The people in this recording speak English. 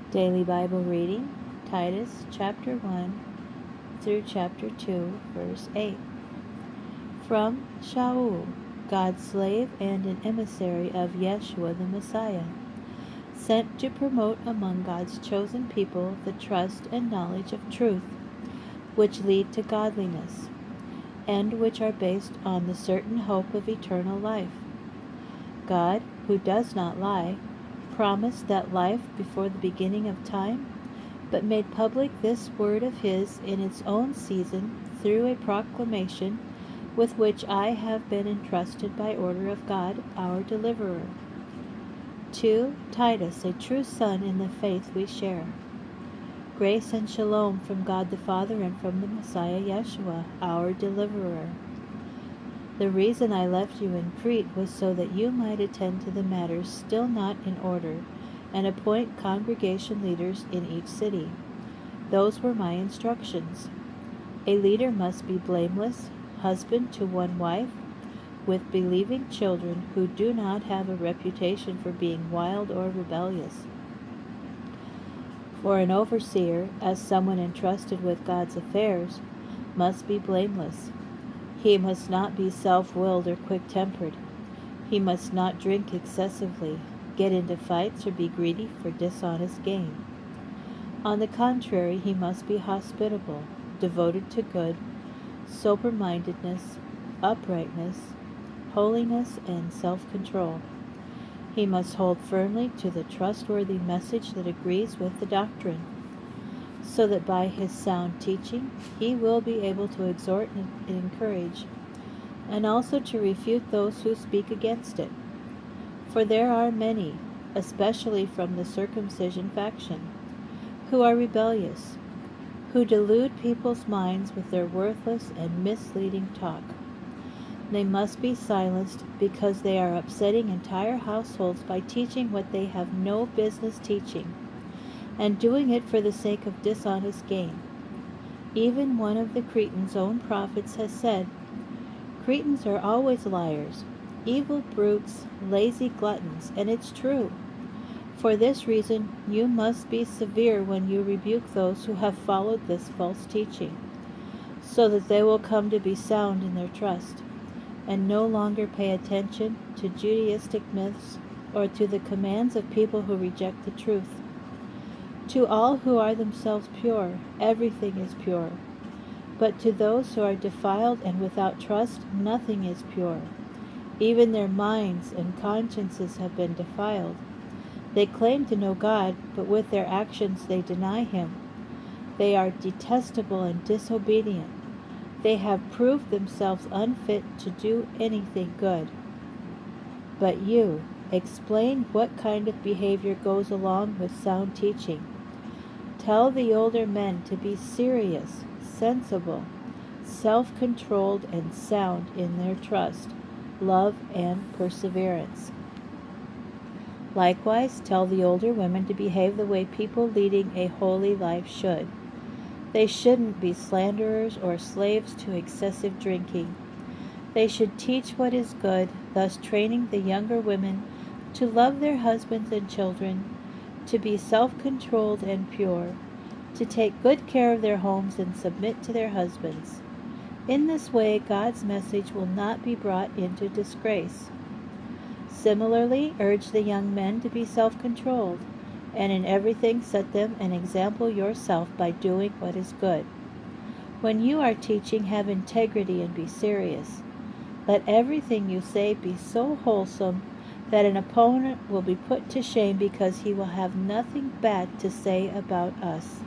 Daily Bible reading, Titus chapter 1 through chapter 2, verse 8. From Shaul, God's slave and an emissary of Yeshua the Messiah, sent to promote among God's chosen people the trust and knowledge of truth, which lead to godliness, and which are based on the certain hope of eternal life. God, who does not lie, promised that life before the beginning of time, but made public this word of his in its own season through a proclamation with which I have been entrusted by order of God, our deliverer. To Titus, a true son in the faith we share. Grace and shalom from God the Father and from the Messiah Yeshua, our deliverer. The reason I left you in Crete was so that you might attend to the matters still not in order, and appoint congregation leaders in each city. Those were my instructions. A leader must be blameless, husband to one wife, with believing children who do not have a reputation for being wild or rebellious. For an overseer, as someone entrusted with God's affairs, must be blameless. He must not be self-willed or quick-tempered. He must not drink excessively, get into fights, or be greedy for dishonest gain. On the contrary, he must be hospitable, devoted to good, sober-mindedness, uprightness, holiness, and self-control. He must hold firmly to the trustworthy message that agrees with the doctrine, so that by his sound teaching he will be able to exhort and encourage, and also to refute those who speak against it. For there are many, especially from the circumcision faction, who are rebellious, who delude people's minds with their worthless and misleading talk. They must be silenced because they are upsetting entire households by teaching what they have no business teaching, and doing it for the sake of dishonest gain. Even one of the Cretans' own prophets has said, "Cretans are always liars, evil brutes, lazy gluttons," and it's true. For this reason, you must be severe when you rebuke those who have followed this false teaching, so that they will come to be sound in their trust, and no longer pay attention to Judaistic myths or to the commands of people who reject the truth. To all who are themselves pure, everything is pure. But to those who are defiled and without trust, nothing is pure. Even their minds and consciences have been defiled. They claim to know God, but with their actions they deny Him. They are detestable and disobedient. They have proved themselves unfit to do anything good. But you, explain what kind of behavior goes along with sound teaching. Tell the older men to be serious, sensible, self-controlled, and sound in their trust, love, and perseverance. Likewise, tell the older women to behave the way people leading a holy life should. They shouldn't be slanderers or slaves to excessive drinking. They should teach what is good, thus training the younger women to love their husbands and children, to be self-controlled and pure, to take good care of their homes and submit to their husbands. In this way, God's message will not be brought into disgrace. Similarly, urge the young men to be self-controlled, and in everything set them an example yourself by doing what is good. When you are teaching, have integrity and be serious. Let everything you say be so wholesome that an opponent will be put to shame because he will have nothing bad to say about us.